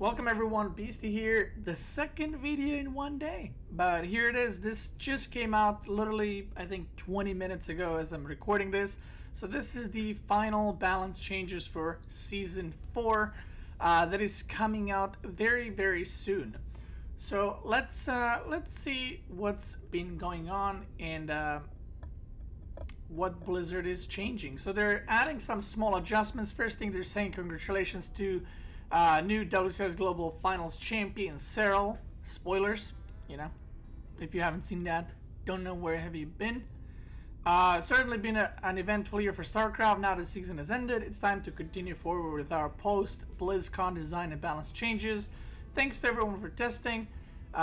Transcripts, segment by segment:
Welcome everyone, Beastie here, the second video in one day. But here it is, this just came out literally, I think 20 minutes ago as I'm recording this. So this is the final balance changes for Season 4 that is coming out very soon. So let's see what's been going on and what Blizzard is changing. So they're adding some small adjustments. First thing they're saying, congratulations to new WCS Global Finals champion Cyril. Spoilers, you know, if you haven't seen that, don't know where have you been. Certainly been an eventful year for StarCraft. Now the season has ended, it's time to continue forward with our post-BlizzCon design and balance changes. Thanks to everyone for testing.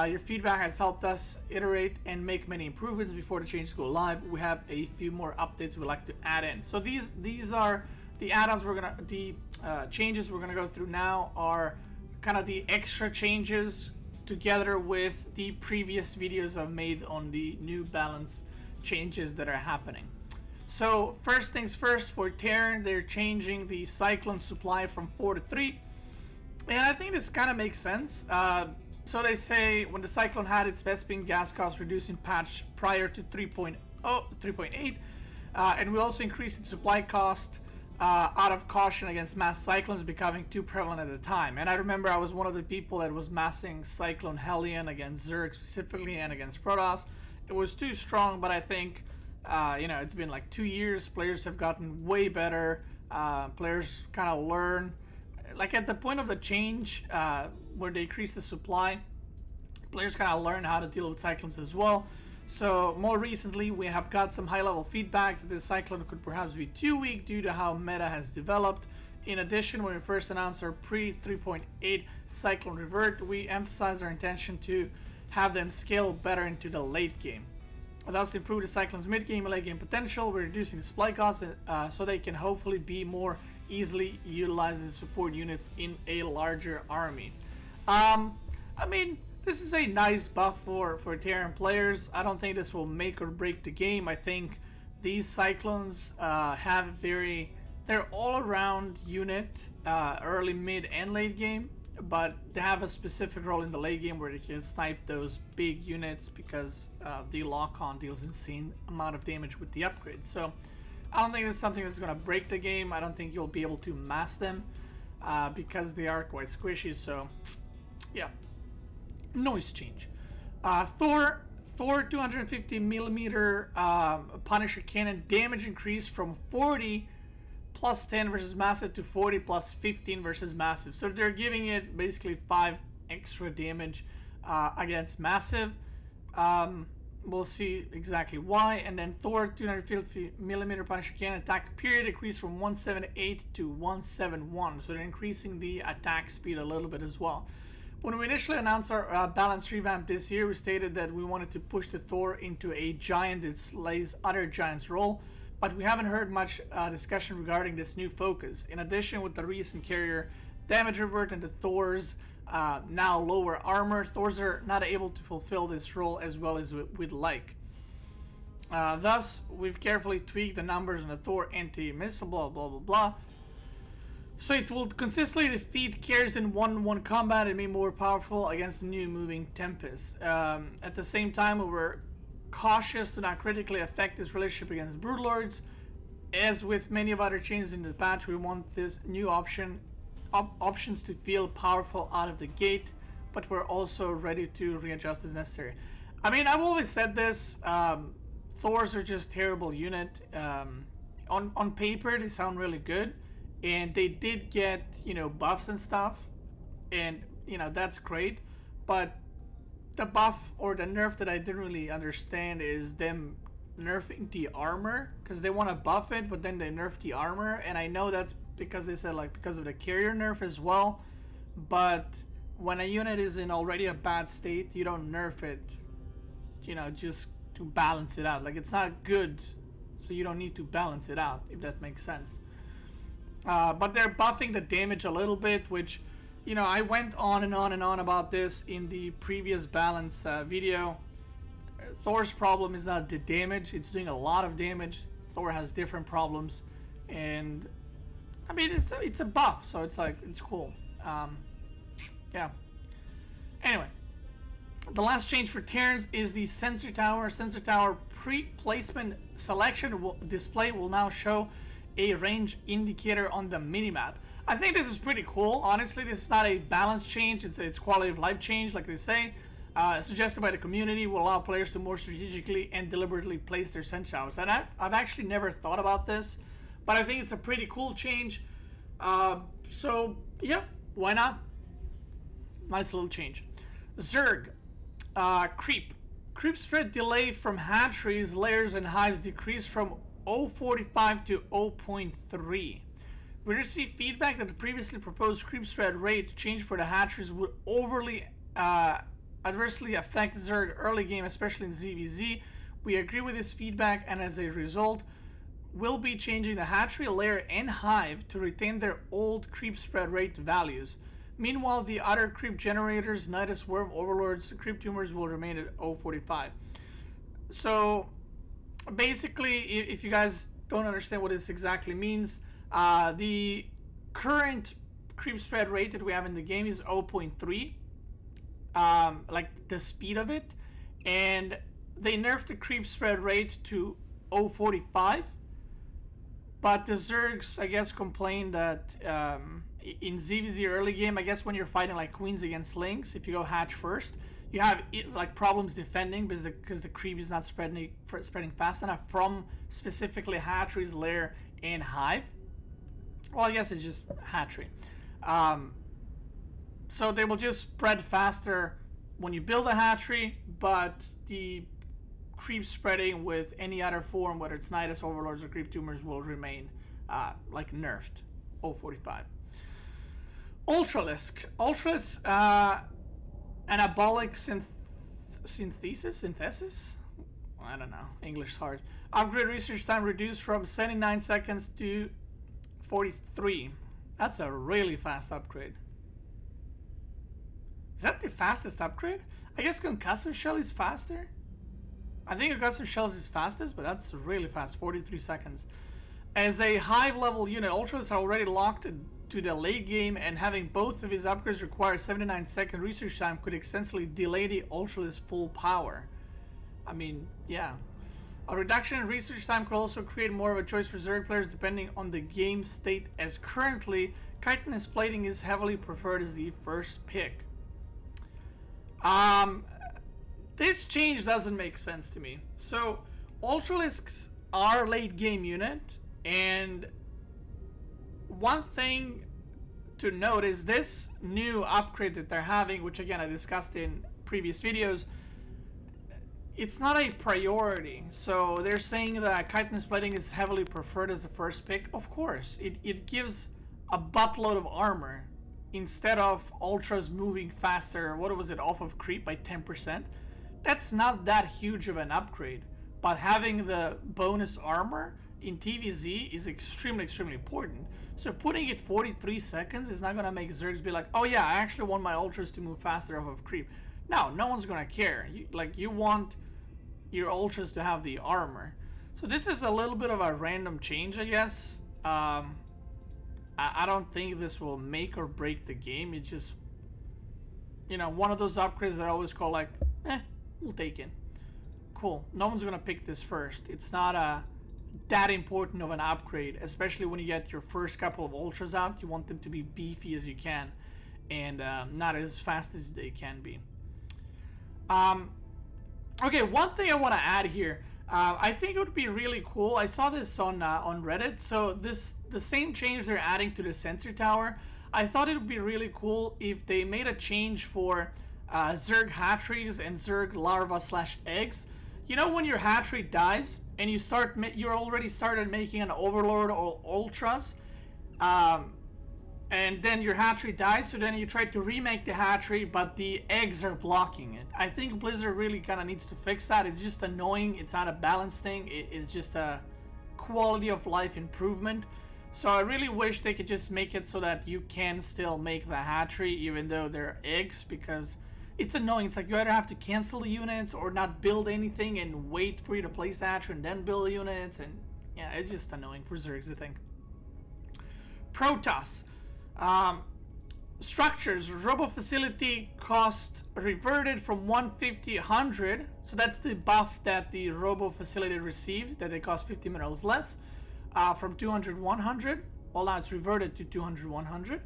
Your feedback has helped us iterate and make many improvements before the changes go live. We have a few more updates we'd like to add in. So these are the add-ons changes we're gonna go through now are kind of the extra changes together with the previous videos I've made on the new balance changes that are happening. So first things first, for Terran, they're changing the Cyclone supply from 4 to 3. And I think this kind of makes sense. So they say when the Cyclone had its Vespene gas cost reducing patch prior to 3.8, and we also increased its supply cost out of caution against mass cyclones becoming too prevalent at the time. And I remember I was one of the people that was massing Cyclone Hellion against Zerg specifically and against Protoss. It was too strong, but I think you know, it's been like 2 years. Players have gotten way better. Players kind of learn, like at the point of the change where they increase the supply, players kind of learn how to deal with cyclones as well. So more recently we have got some high-level feedback that this cyclone could perhaps be too weak due to how meta has developed. In addition, when we first announced our pre-3.8 Cyclone Revert, we emphasized our intention to have them scale better into the late game. Thus, to improve the Cyclone's mid-game and late-game potential, we're reducing the supply costs so they can hopefully be more easily utilized as support units in a larger army. I mean, this is a nice buff for Terran players. I don't think this will make or break the game. I think these Cyclones they're all-around unit, early, mid, and late game, but they have a specific role in the late game where they can snipe those big units because the lock-on deals insane amount of damage with the upgrade. So I don't think this is something that's going to break the game. I don't think you'll be able to mass them because they are quite squishy. So yeah. Noise change. Thor 250mm Punisher cannon damage increase from 40 plus 10 versus massive to 40 plus 15 versus massive. So they're giving it basically 5 extra damage against massive. We'll see exactly why. And then Thor 250mm Punisher cannon attack period increased from 178 to 171. So they're increasing the attack speed a little bit as well. When we initially announced our balance revamp this year, we stated that we wanted to push the Thor into a giant that slays other giants role, but we haven't heard much discussion regarding this new focus. In addition, with the recent carrier damage revert and the Thor's now lower armor, Thors are not able to fulfill this role as well as we'd like. Thus, we've carefully tweaked the numbers on the Thor anti-missile, blah blah blah blah. So it will consistently defeat carriers in one-on-one combat and be more powerful against the new moving Tempest. At the same time, we were cautious to not critically affect this relationship against Broodlords. As with many of other changes in the patch, we want this new options to feel powerful out of the gate, but we're also ready to readjust as necessary. I mean, I've always said this, Thors are just terrible unit. On paper, they sound really good. And they did get, you know, buffs and stuff, and you know, that's great, but the buff or the nerf that I didn't really understand is them nerfing the armor, because they want to buff it but then they nerf the armor. And I know that's because they said like because of the carrier nerf as well, but when a unit is in already a bad state, you don't nerf it, you know, just to balance it out. Like, it's not good, so you don't need to balance it out, if that makes sense. But they're buffing the damage a little bit, which, you know, I went on and on and on about this in the previous balance video. Thor's problem is not the damage, it's doing a lot of damage. Thor has different problems, and I mean, it's a buff, so it's like, it's cool. Yeah. Anyway, the last change for Terrans is the sensor tower. Sensor tower pre-placement selection display will now show a range indicator on the minimap. I think this is pretty cool. Honestly, this is not a balance change. It's quality of life change, like they say. Suggested by the community, will allow players to more strategically and deliberately place their sensor towers. And I've actually never thought about this, but I think it's a pretty cool change. So yeah, why not? Nice little change. Zerg, creep spread delay from hatcheries, layers, and hives decreased from 0.45 to 0.3. We received feedback that the previously proposed creep spread rate change for the hatcheries would overly adversely affect Zerg early game, especially in ZVZ. We agree with this feedback, and as a result, we'll be changing the hatchery, layer, and hive to retain their old creep spread rate values. Meanwhile, the other creep generators, Nidus, Worm, Overlords, creep tumors will remain at 0.45. So basically, if you guys don't understand what this exactly means, the current creep spread rate that we have in the game is 0.3. Like the speed of it, and they nerfed the creep spread rate to 0.45, but the Zergs, I guess, complained that in ZVZ early game, I guess when you're fighting like queens against lynx, if you go hatch first, you have like problems defending because the creep is not spreading fast enough from specifically hatcheries, lair, and hive. Well, I guess it's just hatchery. So they will just spread faster when you build a hatchery, but the creep spreading with any other form, whether it's Nidus, Overlords, or creep tumors, will remain like nerfed. 0.45. Ultralisk. Ultralisk, anabolic synthesis? I don't know. English is hard. Upgrade research time reduced from 79 seconds to 43. That's a really fast upgrade. Is that the fastest upgrade? I guess concussive shell is faster. I think concussive shells is fastest, but that's really fast, 43 seconds. As a hive level unit, Ultras are already locked to the late game, and having both of his upgrades require 79-second research time could extensively delay the Ultra's full power. I mean, yeah. A reduction in research time could also create more of a choice for Zerg players depending on the game state, as currently, chitinous plating is heavily preferred as the first pick. This change doesn't make sense to me. So, Ultralisks are late game unit, and one thing to note is this new upgrade that they're having, which again I discussed in previous videos, it's not a priority. So they're saying that chitinous plating is heavily preferred as the first pick. Of course, it gives a buttload of armor instead of Ultras moving faster, what was it, off of creep by 10%. That's not that huge of an upgrade, but having the bonus armor in TVZ is extremely important. So putting it 43 seconds is not gonna make Zergs be like, oh yeah, I actually want my Ultras to move faster off of creep. No one's gonna care. You want your Ultras to have the armor. So this is a little bit of a random change, I guess. I don't think this will make or break the game. It's just, you know, one of those upgrades that I always call like, we'll take it. Cool. No one's gonna pick this first. It's not that important of an upgrade, especially when you get your first couple of Ultras out. You want them to be beefy as you can, and not as fast as they can be. Okay, one thing I want to add here. I think it would be really cool. I saw this on Reddit. So the same change they're adding to the sensor tower. I thought it would be really cool if they made a change for Zerg Hatcheries and Zerg larva/eggs. You know, when your hatchery dies and you already started making an Overlord or Ultras, and then your hatchery dies, so then you try to remake the hatchery, but the eggs are blocking it. I think Blizzard really kind of needs to fix that. It's just annoying. It's not a balance thing. It's just a quality of life improvement. So I really wish they could just make it so that you can still make the hatchery even though they're eggs, because it's annoying. It's like you either have to cancel the units or not build anything and wait for you to place the hatchery and then build the units, and yeah, it's just annoying for Zergs, I think. Protoss. structures, robo facility cost reverted from 150 100, so that's the buff that the robo facility received, that they cost 50 minerals less, from 200 100. Well, now it's reverted to 200 100,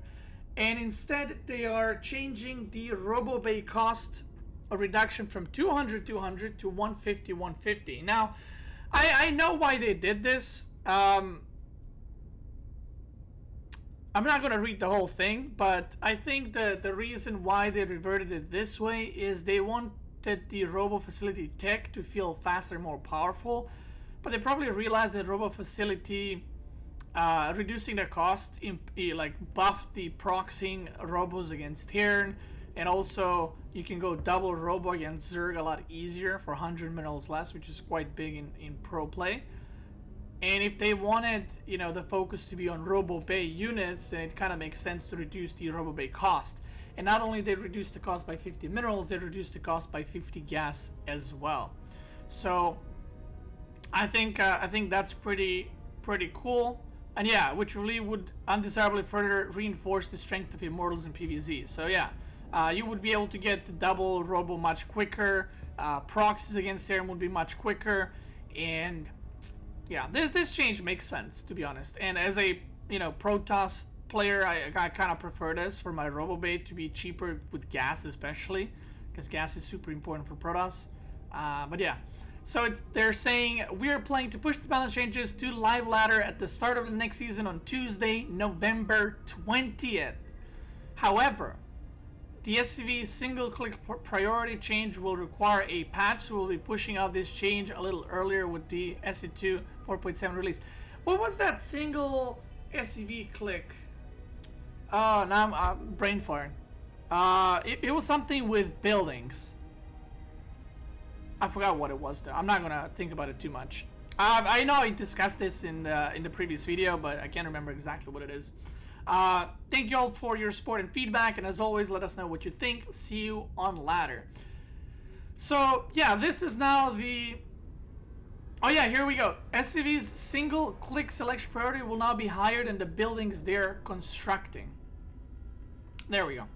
and instead they are changing the robo bay cost, a reduction from 200 200 to 150 150. Now I know why they did this. I'm not going to read the whole thing, but I think the reason why they reverted it this way is they wanted the robo facility tech to feel faster, more powerful, but they probably realized that robo facility reducing the cost like buffed the proxying robos against Terran, and also you can go double robo against Zerg a lot easier for 100 minerals less, which is quite big in pro play. And if they wanted, you know, the focus to be on Robo Bay units, then it kind of makes sense to reduce the Robo Bay cost. And not only they reduce the cost by 50 minerals, they reduce the cost by 50 gas as well. So I think that's pretty cool. And yeah, which really would undesirably further reinforce the strength of Immortals in PvZ. So yeah, you would be able to get the double Robo much quicker. Proxies against Terran would be much quicker, and yeah, this change makes sense, to be honest. And as a, you know, Protoss player, I kind of prefer this for my Robo Bay to be cheaper with gas, especially because gas is super important for Protoss. But yeah, so they're saying we are planning to push the balance changes to live ladder at the start of the next season on Tuesday, November 20th. However, the SCV single-click priority change will require a patch, so we'll be pushing out this change a little earlier with the SC2 4.7 release. What was that single SCV click? Now I'm brain farting. It was something with buildings. I forgot what it was though. I'm not gonna think about it too much. I know I discussed this in the previous video, but I can't remember exactly what it is. Thank you all for your support and feedback, and as always, let us know what you think. See you on ladder. So yeah, this is now the, oh yeah, here we go. SCV's single click selection priority will now be higher than the buildings they're constructing. There we go.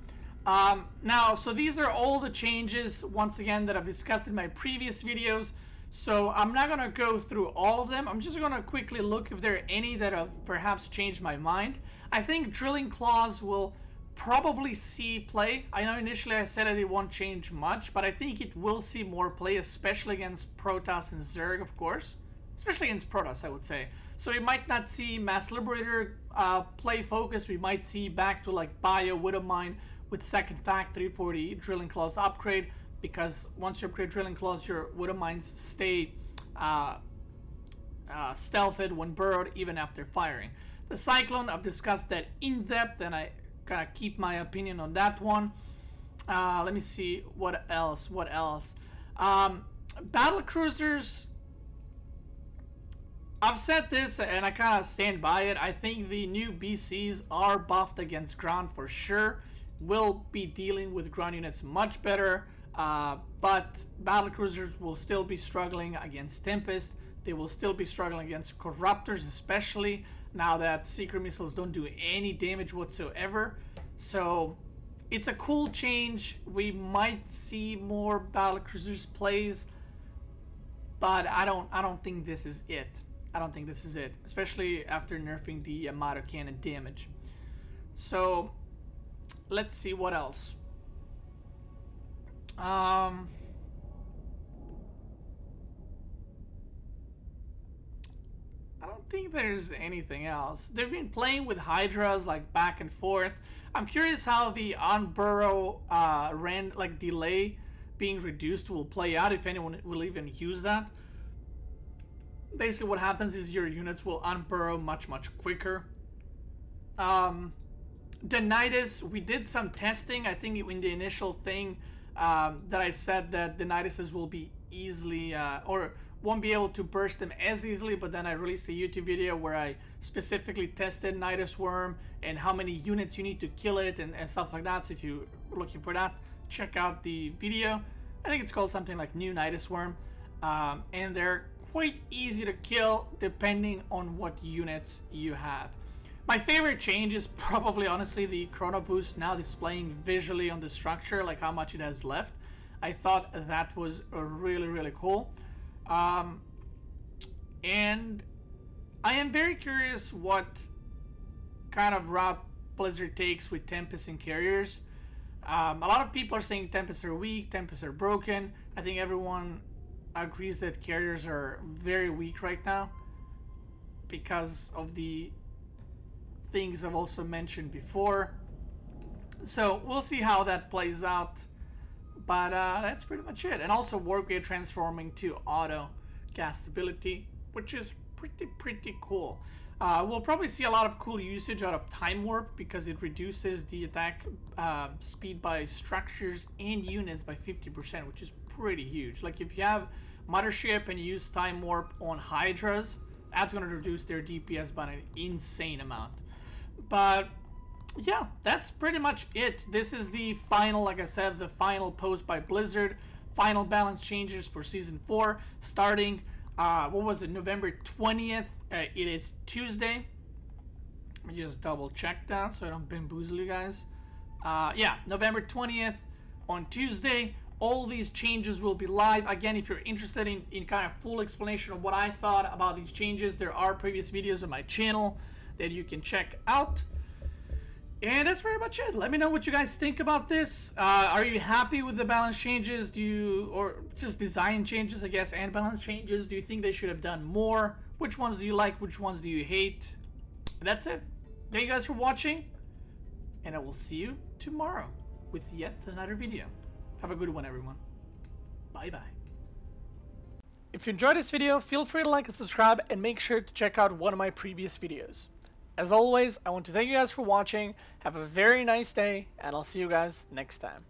Now, so these are all the changes, once again, that I've discussed in my previous videos. So I'm not going to go through all of them. I'm just going to quickly look if there are any that have perhaps changed my mind. I think Drilling Claws will probably see play. I know initially I said that it won't change much, but I think it will see more play, especially against Protoss and Zerg, of course. Especially against Protoss, I would say. So we might not see Mass Liberator play focus. We might see back to like Bio, Widow Mine with second factory for the Drilling Claws upgrade, because once you upgrade Drilling Claws, your Widow Mines stay stealthed when burrowed, even after firing. The Cyclone, I've discussed that in depth, and I kind of keep my opinion on that one. Let me see, what else? Battle Cruisers, I've said this, and I kind of stand by it. I think the new BCs are buffed against ground for sure. Will be dealing with ground units much better, but Battle Cruisers will still be struggling against Tempest. They will still be struggling against Corruptors, especially now that Secret Missiles don't do any damage whatsoever. So it's a cool change. We might see more Battle Cruisers plays, but I don't think this is it. I don't think this is it, especially after nerfing the Yamato cannon damage. So let's see what else. I don't think there's anything else. They've been playing with Hydras like back and forth. I'm curious how the on-burrow delay being reduced will play out, if anyone will even use that. Basically what happens is your units will unburrow much quicker. The Nidus, we did some testing. I think in the initial thing that I said that the Niduses will be easily or won't be able to burst them as easily, but then I released a YouTube video where I specifically tested Nidus Worm and how many units you need to kill it and stuff like that. So if you're looking for that, check out the video. I think it's called something like New Nidus Worm, and they're quite easy to kill depending on what units you have. My favorite change is probably honestly the chrono boost now displaying visually on the structure, like how much it has left. I thought that was really cool. And I am very curious what kind of route Blizzard takes with Tempests and Carriers. A lot of people are saying Tempests are weak, Tempests are broken. I think everyone agrees that Carriers are very weak right now because of the things I've also mentioned before. So we'll see how that plays out. But that's pretty much it. And also Warp Gate transforming to auto cast ability, which is pretty cool. We'll probably see a lot of cool usage out of Time Warp because it reduces the attack speed by structures and units by 50%, which is pretty huge. Like if you have Mothership and you use Time Warp on Hydras, that's going to reduce their DPS by an insane amount. But yeah, that's pretty much it. This is the final, like I said, the final post by Blizzard. Final balance changes for Season 4 starting, what was it, November 20th. It is Tuesday. Let me just double check that so I don't bamboozle you guys. Yeah, November 20th on Tuesday. All these changes will be live. Again, if you're interested in kind of full explanation of what I thought about these changes, there are previous videos on my channel that you can check out. And that's pretty much it. Let me know what you guys think about this. Are you happy with the balance changes? Or just design changes, I guess, and balance changes? Do you think they should have done more? Which ones do you like? Which ones do you hate? And that's it. Thank you guys for watching, and I will see you tomorrow with yet another video. Have a good one, everyone. Bye-bye. If you enjoyed this video, feel free to like and subscribe, and make sure to check out one of my previous videos. As always, I want to thank you guys for watching. Have a very nice day, and I'll see you guys next time.